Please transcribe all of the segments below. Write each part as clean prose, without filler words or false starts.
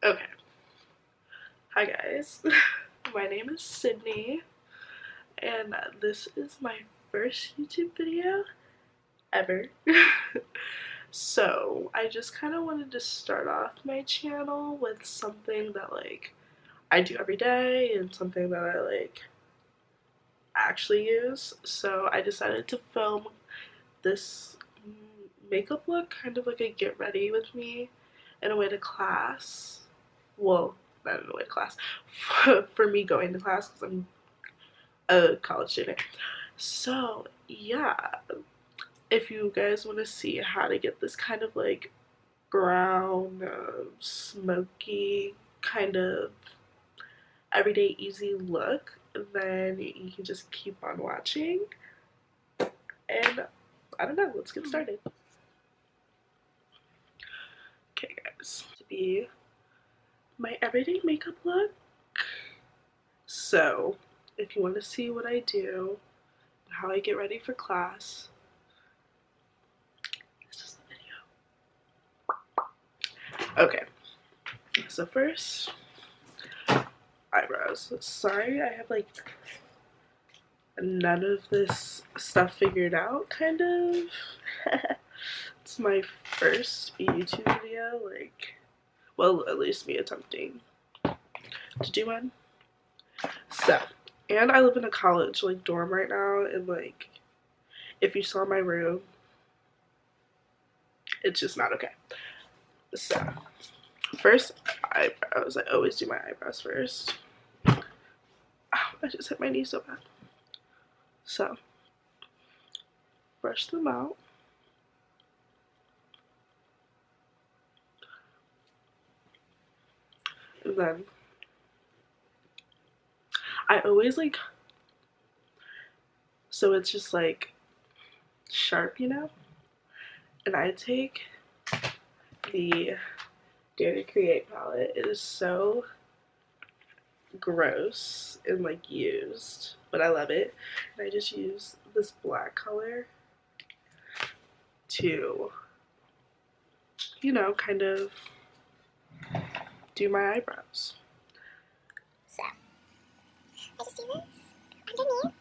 Okay. Hi guys. My name is Sydney and this is my first YouTube video ever. So I just kind of wanted to start off my channel with something that I do every day and something that I actually use. So I decided to film this makeup look, kind of like a get ready with me in a way to class. Well, not in a way to class, for me going to class because I'm a college student. So yeah, if you guys want to see how to get this kind of brown, smoky, kind of everyday easy look, then you can just keep on watching. And I don't know, let's get started. Okay, guys, to be my everyday makeup look. So, if you want to see what I do, how I get ready for class, this is the video. Okay, so first, eyebrows. Sorry, I have none of this stuff figured out, kind of. It's my first YouTube video, well, at least me attempting to do one. So, and I live in a college dorm right now, and if you saw my room, it's just not okay. So, first, eyebrows. I always do my eyebrows first. Ow, I just hit my knee so bad. So, brush them out. And then, I always so it's just sharp, you know? And I take the Dare to Create palette. It is so gross and used, but I love it. And I just use this black color to, you know, kind of do my eyebrows. So, I just do this underneath.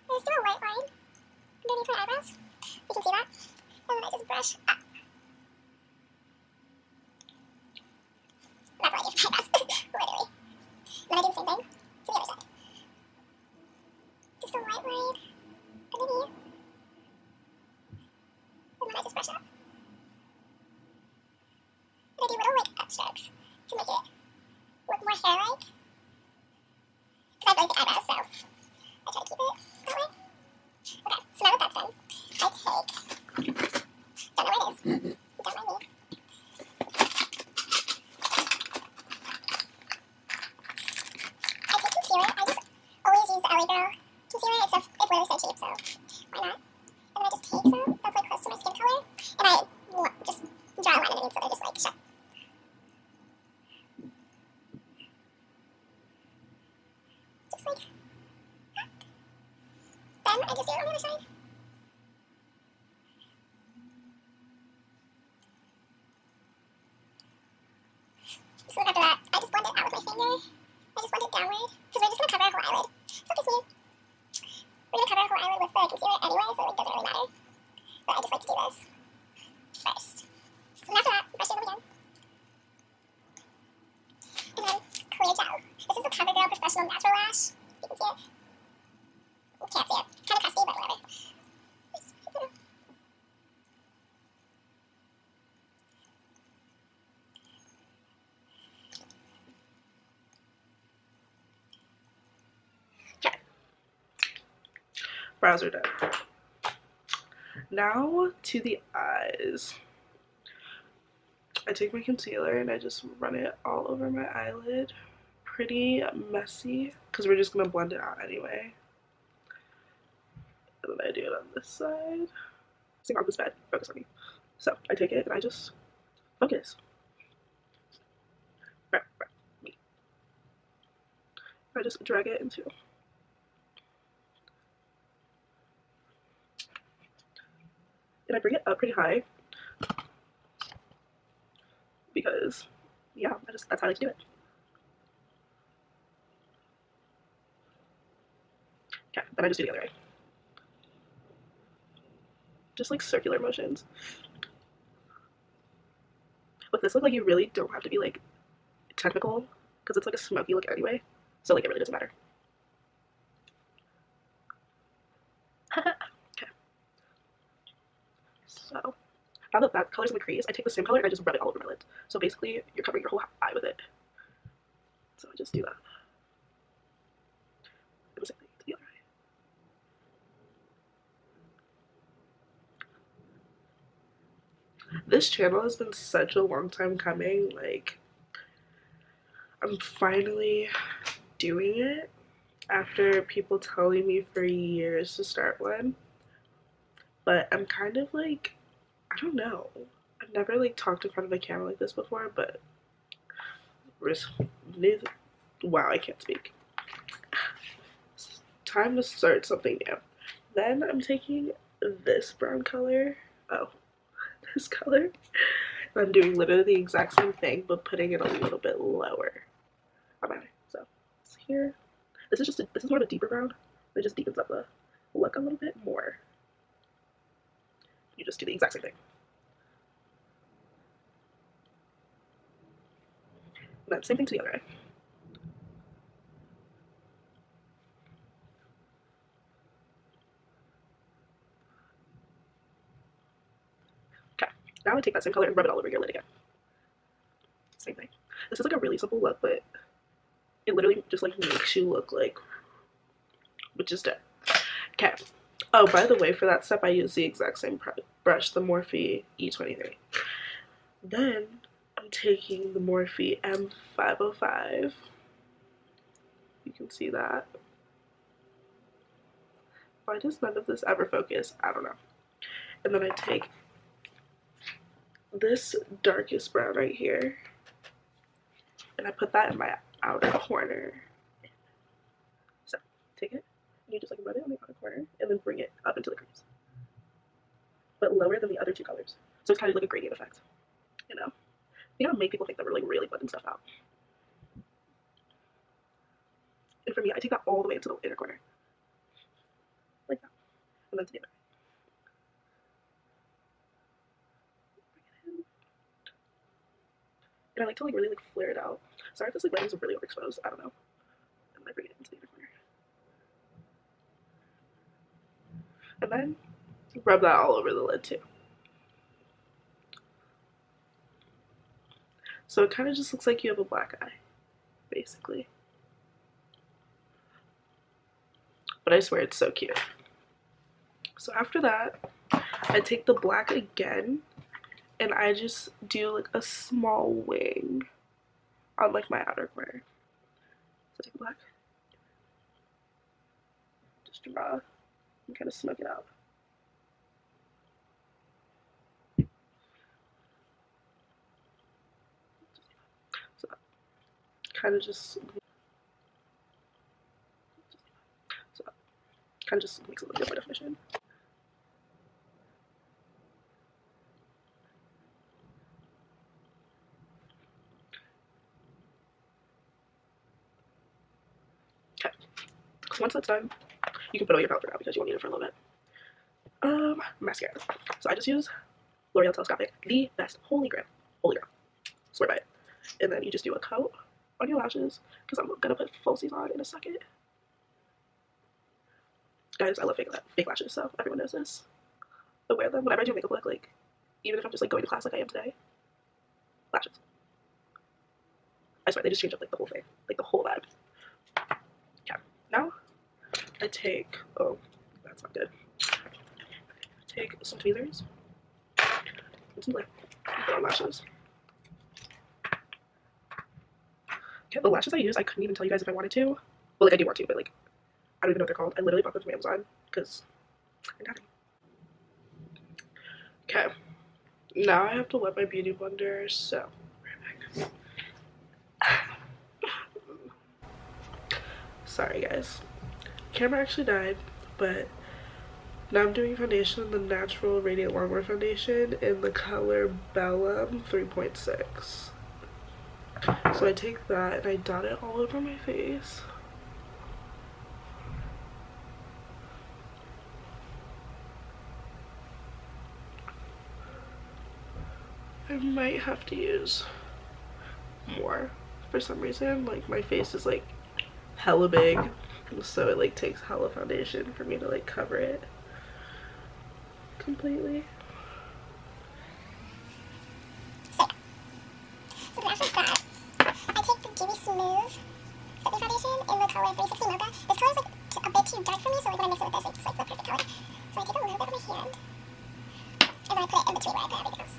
There's still a white line underneath my eyebrows. You can see that. And then I just brush up. That's all I do for my eyebrows. Literally. And then I do the same thing to the other side. Just a white line underneath. And then I just brush up. And I do little up strokes to make it look more hair-like. Because I really think eyebrows, so I try to keep it that way. Okay, so now that that's done, I take, don't know where it is, don't mind me. I take concealer. I just always use the LA Girl concealer. It's literally so cheap, so why not? And then I just take some that's close to my skin color, and I just draw a line underneath so they're just shut. Just like that. Then I just do it on the other side. So after that, I just blend it out with my finger. I just blend it downward, because we're just going to cover our whole eyelid. So it's weird. We're going to cover our whole eyelid with the concealer anyway, so it doesn't really matter. But I just like to do this first. So then after that, brush it again. And then clear gel. This is the CoverGirl Professional Natural Lash. You can see it. You can't see it. It's kind of crusty, but whatever. Okay. Brows are done. Now to the eyes. I take my concealer and I just run it all over my eyelid. Pretty messy, because we're just going to blend it out anyway. And then I do it on this side. Sing on this bed, focus on me. So I take it and I just focus. Right, me. I just drag it into. And I bring it up pretty high. because yeah, that's how I like to do it. Okay, then I just do the other eye. Just like circular motions. With this look, like you really don't have to be like technical because it's like a smoky look anyway. So like it really doesn't matter. Okay. So now that that color's in the crease, I take the same color and I just rub it all over my lid. So basically, you're covering your whole eye with it. So I just do that. And the same thing to the other eye. This channel has been such a long time coming. Like, I'm finally doing it after people telling me for years to start one. But I'm kind of like, I don't know. I've never like talked in front of a camera like this before, but wow, I can't speak. It's time to start something new. Then I'm taking this brown color. Oh, this color. And I'm doing literally the exact same thing, but putting it a little bit lower on my eye. So it's here. This is more of a deeper brown. It just deepens up the look a little bit more. You just do the exact same thing. And then same thing to the other eye. Okay, now I take that same color and rub it all over your lid again. Same thing. This is like a really simple look, but it literally just like makes you look like, which is dead. Okay. Oh, by the way, for that step, I use the exact same brush, the Morphe E23. Then I'm taking the Morphe M505. You can see that. Why does none of this ever focus? I don't know. And then I take this darkest brown right here, and I put that in my outer corner. So take it, and you just like rub it on the outer corner, and then bring it up into the crease, but lower than the other two colors. So it's kind of like a gradient effect, you know. You know, make people think that we're like really blending stuff out. And for me, I take that all the way into the inner corner, like that, and then to the other. And I like to like really like flare it out. Sorry if this like lighting is really overexposed. I don't know. And I bring it into the inner corner. And then rub that all over the lid too. So it kind of just looks like you have a black eye, basically. But I swear it's so cute. So after that, I take the black again and I just do like a small wing on like my outer corner. So take black, just draw and kind of smoke it out. So kind of just makes it a little bit more definition. Okay, once that's done, you can put away your palette for now because you won't need it for a little bit. Mascara. So I just use L'Oreal Telescopic, the best, holy grail, swear by it. And then you just do a coat on your lashes because I'm gonna put falsies on in a second. Guys, I love fake lashes, so everyone knows this. But wear them whenever I do makeup look, like even if I'm just like going to class like I am today. Lashes. I swear they just change up like the whole thing, like the whole vibe. Okay, now I take, oh, that's not good. Take some tweezers and some glue and put on lashes. Okay, the lashes I use, I couldn't even tell you guys if I wanted to. Well, like I do want to, but like I don't even know what they're called. I literally bought them from Amazon because I got them. Okay, now I have to wet my beauty blender, so sorry guys. Camera actually died, but Now I'm doing foundation, the Natural Radiant Longwear Foundation in the color Bellum 3.6. So I take that and I dot it all over my face. I might have to use more for some reason. Like my face is like hella big, so it like takes hella foundation for me to like cover it completely. So after that, I take the Dewy Smooth Fit Me Foundation in the color 360 Mocha. This color is like a bit too dark for me, so like when I mix it with this, it's like the perfect color. So I take a little bit on my hand, and then I put it in between where I put everything else.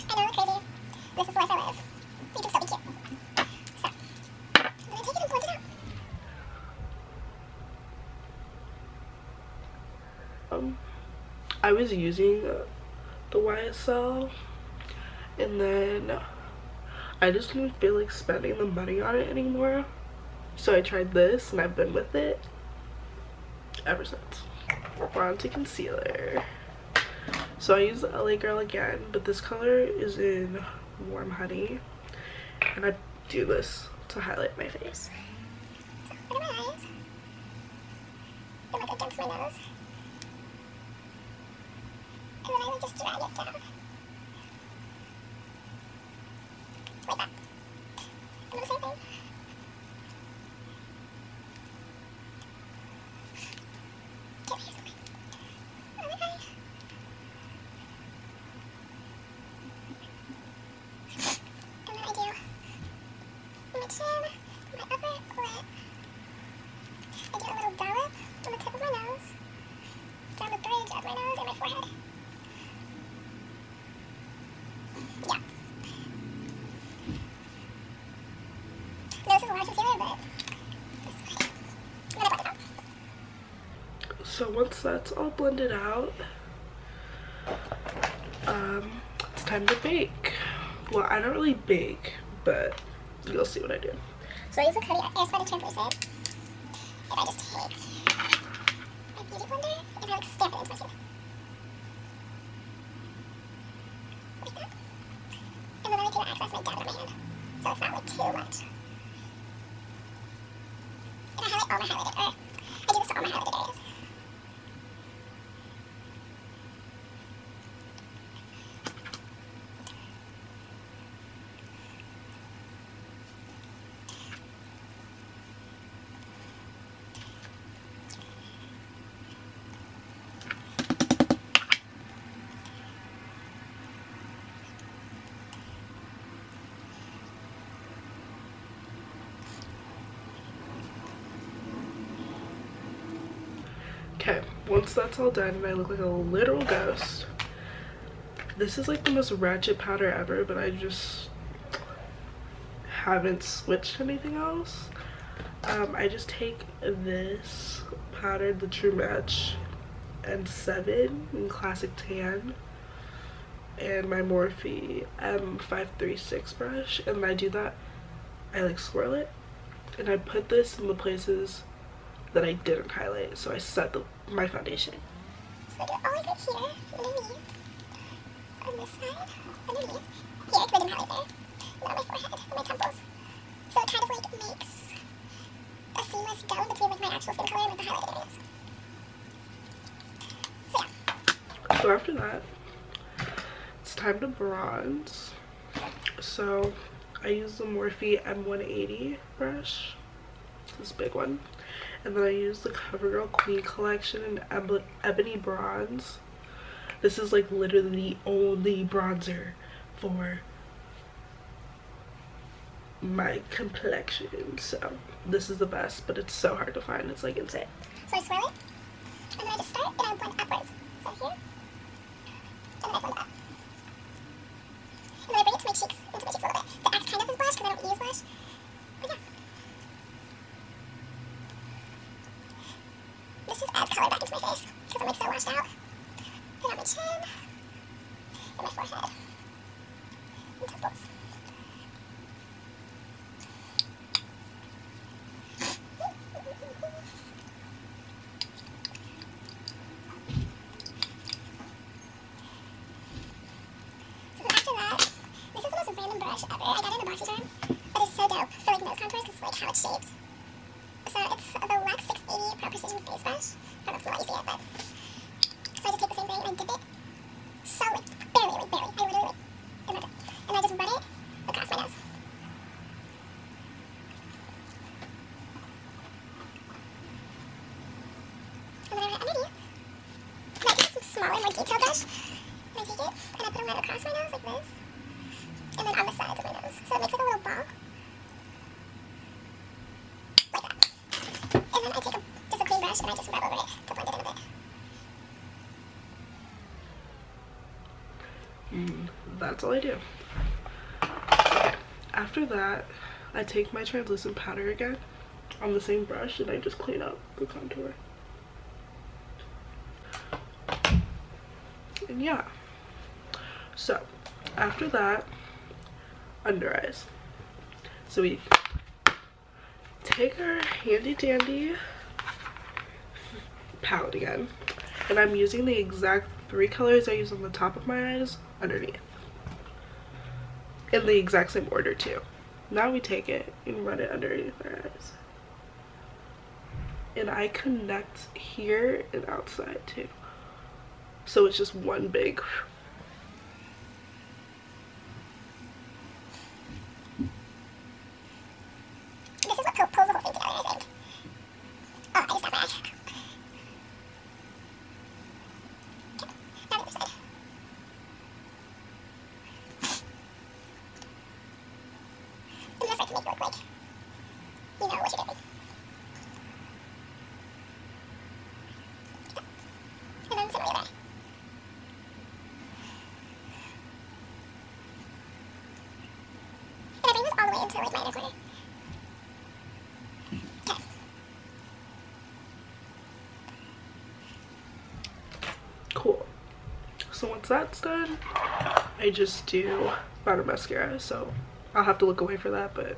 I know, crazy. This is life I live. You can still be cute. So, I'm gonna take it and blend it out. I was using the YSL, and then I just didn't feel like spending the money on it anymore, so I tried this and I've been with it ever since. We're on to concealer. So I use the LA Girl again, but this color is in Warm Honey, and I do this to highlight my face. So, look at my eyes. Then like against my nose. And then I would just drag it down. Like that. And do the same thing. Get my hair somewhere. Oh my god. And then I do my chin, my upper lip. I do a little dollop on the tip of my nose, down the bridge of my nose and my forehead. Yeah. Now, this is a large concealer, but this is fine. I'm gonna blend it out. So once that's all blended out, it's time to bake. Well, I don't really bake, but you'll see what I do. So I use a Cuddy Air Spotted Translucent, and I just take my beauty blender and I like stamp it into my skin. Like that. And then I like to access my dab on my hand, so it's not like too much. And I highlight all my highlighted, or I do this to all my highlighted areas. Okay, once that's all done and I look like a literal ghost, this is like the most ratchet powder ever, but I just haven't switched to anything else. I just take this powder, the True Match N7 in Classic Tan, and my Morphe M536 brush, and I do that, I like swirl it, and I put this in the places that I didn't highlight, so I set my foundation. So I do it all over here, underneath, on this side, underneath, here, because I didn't highlight there, and then on my forehead, and my temples. So it kind of like makes a seamless go between like my actual skin color and like the highlighted areas. So yeah. So after that, it's time to bronze. So I use the Morphe M180 brush, this big one, and then I use the CoverGirl Queen Collection in Ebony Bronze. This is like literally the only bronzer for my complexion, so this is the best, but it's so hard to find, it's like insane. So I swirl it, and then I just start and I blend upwards. So here, and then I blend up. And then I bring it to my cheeks, into my cheeks a little bit. To act kind of as blush, because I don't use blush. But yeah. This just adds color back into my face, because I'm like so washed out. And on my chin, and my forehead. smaller, more detailed brush. And I take it and I put them right across my nose like this. And then on the sides of my nose. So it makes like a little ball. Like that. And then I take just a clean brush and I just rub over it to blend it in a bit. That's all I do. Okay. After that, I take my translucent powder again on the same brush and I just clean up the contour. And yeah. So, after that, under eyes. So we take our handy dandy palette again, and I'm using the exact 3 colors I use on the top of my eyes underneath, in the exact same order too. Now we take it and run it underneath our eyes, and I connect here and outside too, so it's just one big. This is what pulls the whole thing together, I think. Oh, I just got my eye. Okay, now the other side. And this starts to make it look like you know what you're doing. And then similarly there. And I bring this all the way into like my inner corner. Cool. So once that's done, I just do powder mascara, so I'll have to look away for that, but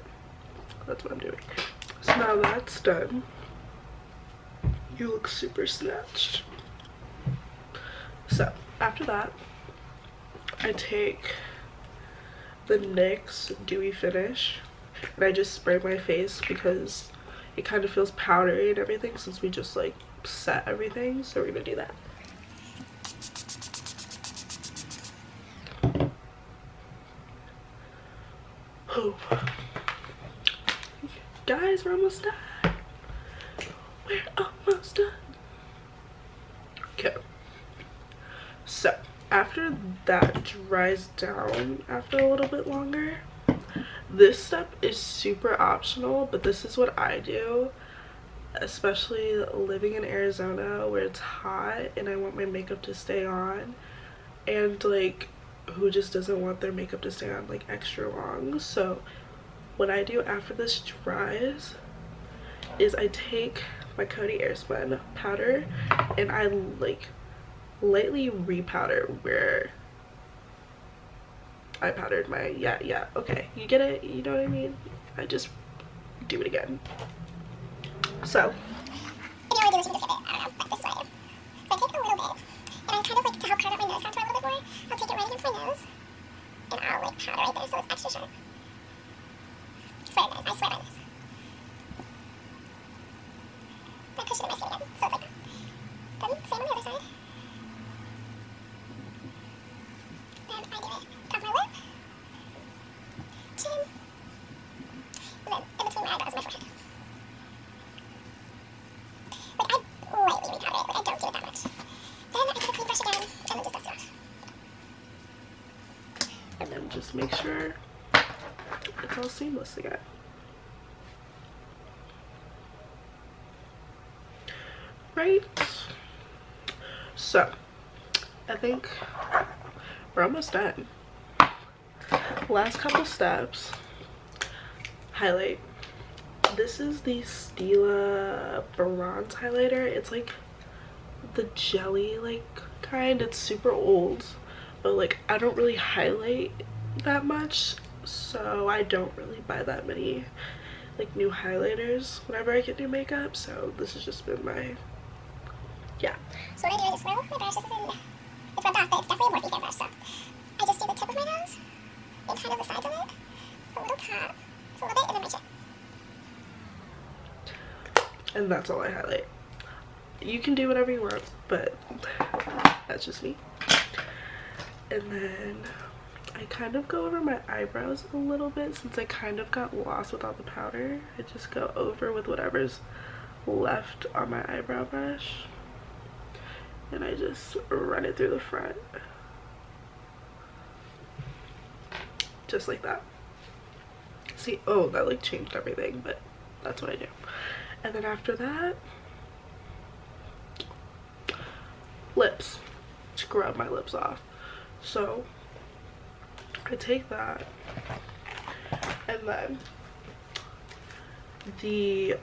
that's what I'm doing. So now that's done, you look super snatched. So after that, I take the NYX Dewy Finish and I just spray my face because it kind of feels powdery and everything since we just like set everything, so we're gonna do that. Oh. Guys, we're almost done. We're almost done. Okay. So, after that dries down after a little bit longer, this step is super optional, but this is what I do, especially living in Arizona where it's hot and I want my makeup to stay on, and like, who just doesn't want their makeup to stay on like extra long? So what I do after this dries is I take my Coty Airspun powder and I like lightly repowder where I powdered my okay, you get it, you know what I mean? I just do it again. So if you want to do this, you can just get it, I don't know, but this is what I do. So I take a little bit and I kind of like, to help powder my nose contour a little bit more, I'll take it right against my nose and I'll like powder right there so it's extra sharp. I swear it does, I swear by this. I push it in my skin again, so it's like that. Then same on the other side. Then I do it top of my lip, chin, and then in between my eyebrows and my forehead. Like I lightly repowder it, like I don't do it that much. Then I take a clean brush again, and then just dust it off. and then just make sure it's all seamless again. Right? So I think we're almost done. Last couple steps. Highlight. This is the Stila bronze highlighter. It's like the jelly like kind. It's super old, but like I don't really highlight that much, so I don't really buy that many like new highlighters whenever I get new makeup. So this has just been my So what I do is swirl my brush. This is it's rubbed off, but it's definitely a more weekend brush, so I just do the tip of my nose and kind of the sides of it, the little top, just a little bit, and then my chin. and that's all I highlight. You can do whatever you want, but that's just me. And then I kind of go over my eyebrows a little bit since I kind of got lost with all the powder. I just go over with whatever's left on my eyebrow brush. and I just run it through the front. Just like that. See, oh, that like changed everything, but that's what I do. And then after that, lips. Scrub my lips off. So I take that, and then the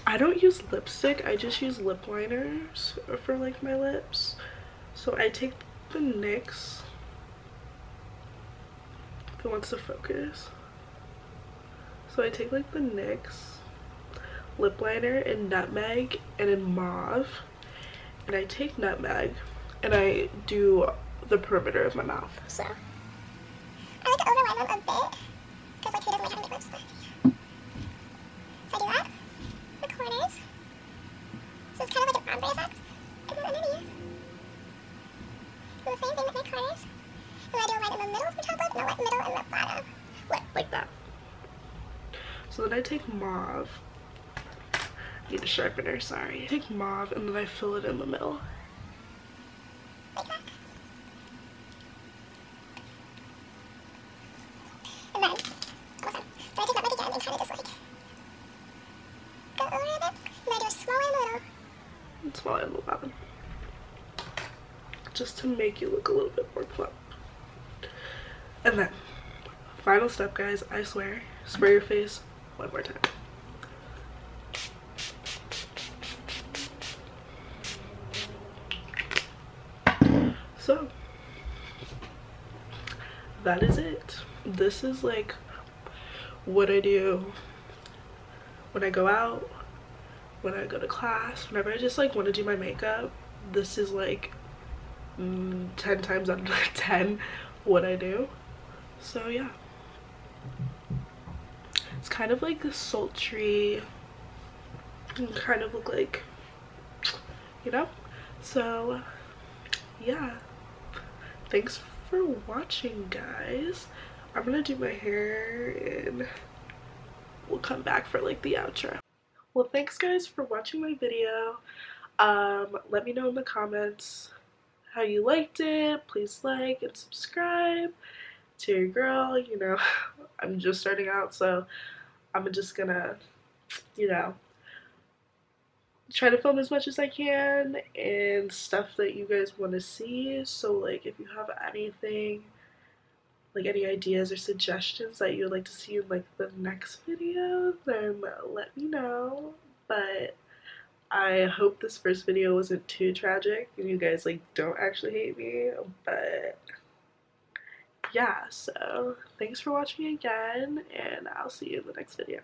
I don't use lipstick, I just use lip liners for like my lips. So I take the NYX, if it wants to focus. So I take like the NYX lip liner in Nutmeg and in Mauve, and I take Nutmeg and I do the perimeter of my mouth. So I like to overline them a bit, because like who doesn't like having big lips? So I do that, the corners. So it's kind of like an ombre effect. And then underneath, do the same thing with my corners. And then I do a line in the middle of the top lip, and a line middle and the bottom lip. Like that. So then I take Mauve. I need a sharpener, sorry. I take Mauve and then I fill it in the middle. Like that. And then, awesome. Then I take Nutmeg again and kind of just like go over a bit. And then I do a small line in the middle. And small in the bottom. Just to make you look a little bit more plump. And then, final step guys, I swear, spray your face one more time. So, that is it. This is like what I do when I go out, when I go to class, whenever I just like want to do my makeup. This is like 10 times out of 10 what I do. So yeah, it's kind of like sultry and kind of look like, you know. So yeah, thanks for watching guys. I'm gonna do my hair and we'll come back for like the outro. Well, thanks guys for watching my video. Let me know in the comments how you liked it. Please like and subscribe to your girl. You know, I'm just starting out, so I'm just gonna, you know, try to film as much as I can and stuff that you guys want to see. So like if you have anything, like any ideas or suggestions that you would like to see in like the next video, then let me know. But I hope this first video wasn't too tragic and you guys like don't actually hate me. But yeah, so thanks for watching again, and I'll see you in the next video.